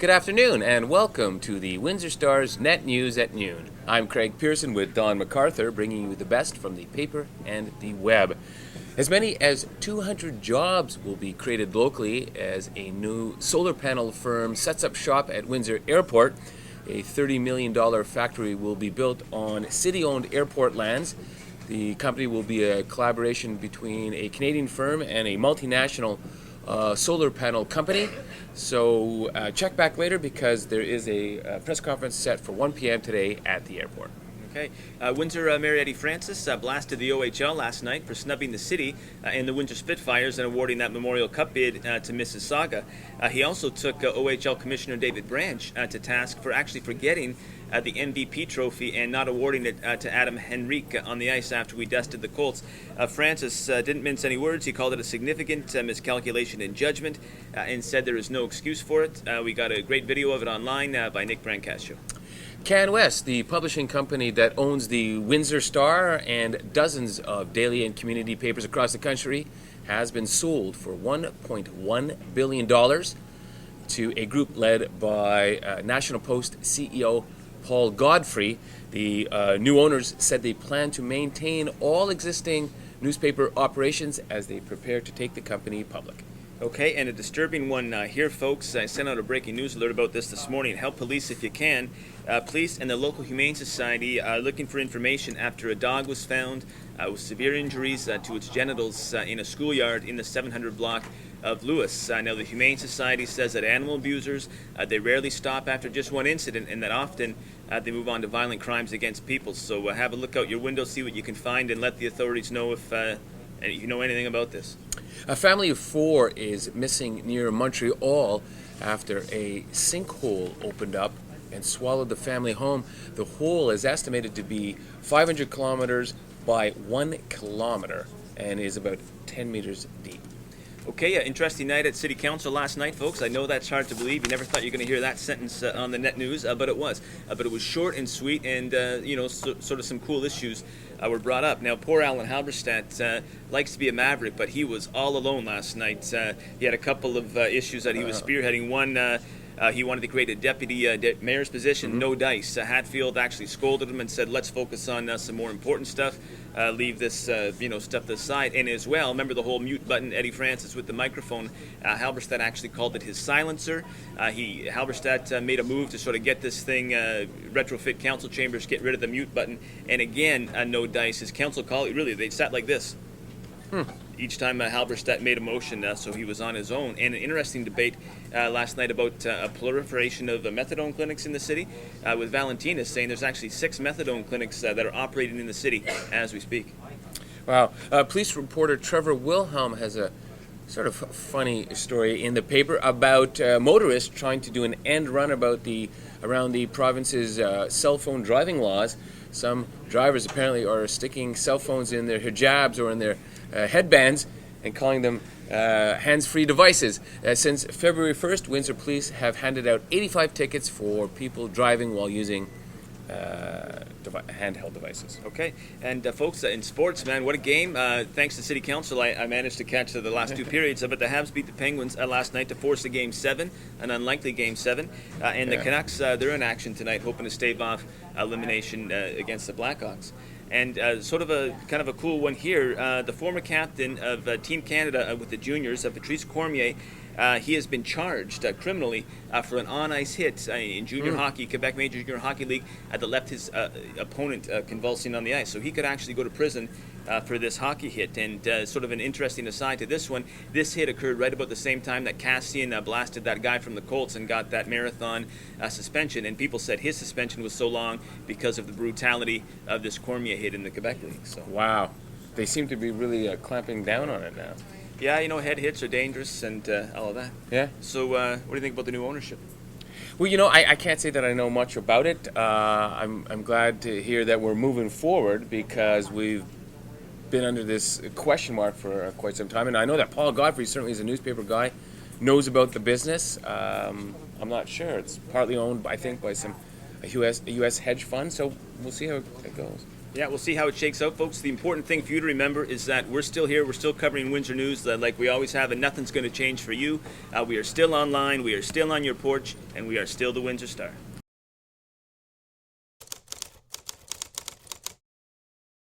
Good afternoon and welcome to the Windsor Star's Net News at Noon. I'm Craig Pearson with Don McArthur, bringing you the best from the paper and the web. As many as 200 jobs will be created locally as a new solar panel firm sets up shop at Windsor Airport. A $30 million factory will be built on city-owned airport lands. The company will be a collaboration between a Canadian firm and a multinational solar panel company. So check back later because there is a press conference set for 1 p.m. today at the airport. Okay. Windsor Mayor Eddie Francis blasted the OHL last night for snubbing the city in the Windsor Spitfires and awarding that Memorial Cup bid to Mississauga. He also took OHL Commissioner David Branch to task for actually forgetting the MVP trophy and not awarding it to Adam Henrique on the ice after we dusted the Colts. Francis didn't mince any words. He called it a significant miscalculation in judgment and said there is no excuse for it. We got a great video of it online by Nick Brancascio. Canwest, the publishing company that owns the Windsor Star and dozens of daily and community papers across the country, has been sold for $1.1 billion to a group led by National Post CEO Paul Godfrey. The new owners said they plan to maintain all existing newspaper operations as they prepare to take the company public. Okay, and a disturbing one here, folks. I sent out a breaking news alert about this morning. Help police if you can. Police and the local Humane Society are looking for information after a dog was found with severe injuries to its genitals in a schoolyard in the 700 block of Lewis. Now, the Humane Society says that animal abusers, they rarely stop after just one incident, and that often they move on to violent crimes against people. So have a look out your window, see what you can find, and let the authorities know if you know anything about this. A family of four is missing near Montreal after a sinkhole opened up and swallowed the family home. The hole is estimated to be 500 kilometers by 1 kilometer and is about 10 meters deep. Okay, interesting night at City Council last night, folks. I know that's hard to believe. You never thought you were going to hear that sentence on the net news, but it was. But it was short and sweet, and sort of some cool issues were brought up. Now, poor Alan Halberstadt likes to be a maverick, but he was all alone last night. He had a couple of issues that he was spearheading. One, he wanted to create a deputy mayor's position, no dice. Hatfield actually scolded him and said, let's focus on some more important stuff. Leave this, stuff to the side. And as well, remember the whole mute button, Eddie Francis with the microphone. Halberstadt actually called it his silencer. Halberstadt made a move to sort of get this thing, retrofit council chambers, get rid of the mute button. And again, no dice. His council colleague, really, they sat like this. Each time Halberstadt made a motion, so he was on his own. And an interesting debate last night about a proliferation of methadone clinics in the city, with Valentina saying there's actually 6 methadone clinics that are operating in the city as we speak. Wow. Police reporter Trevor Wilhelm has a sort of funny story in the paper about motorists trying to do an end run around the province's cell phone driving laws. Some drivers apparently are sticking cell phones in their hijabs or in their headbands and calling them hands-free devices. Since February 1st, Windsor Police have handed out 85 tickets for people driving while using handheld devices. Okay, and folks, in sports, man, what a game. Thanks to City Council, I managed to catch the last 2 periods, but the Habs beat the Penguins last night to force a Game 7, an unlikely Game 7, and the Canucks, they're in action tonight, hoping to stave off elimination against the Blackhawks. And sort of a kind of a cool one here, the former captain of Team Canada with the juniors, Patrice Cormier, he has been charged criminally for an on-ice hit in junior hockey, Quebec Major Junior Hockey League, that left his opponent convulsing on the ice. So he could actually go to prison for this hockey hit. And sort of an interesting aside to this one, this hit occurred right about the same time that Cassian blasted that guy from the Colts and got that marathon suspension. And people said his suspension was so long because of the brutality of this Cormier hit in the Quebec League. So wow. They seem to be really clamping down on it now. Yeah, head hits are dangerous and all of that. Yeah. So what do you think about the new ownership? Well, I can't say that I know much about it. I'm glad to hear that we're moving forward because we've been under this question mark for quite some time. And I know that Paul Godfrey certainly is a newspaper guy, knows about the business. I'm not sure. It's partly owned, I think, by a U.S. hedge fund. So we'll see how it goes. Yeah, we'll see how it shakes out, folks. The important thing for you to remember is that we're still here. We're still covering Windsor news like we always have, and nothing's going to change for you. We are still online. We are still on your porch, and we are still the Windsor Star.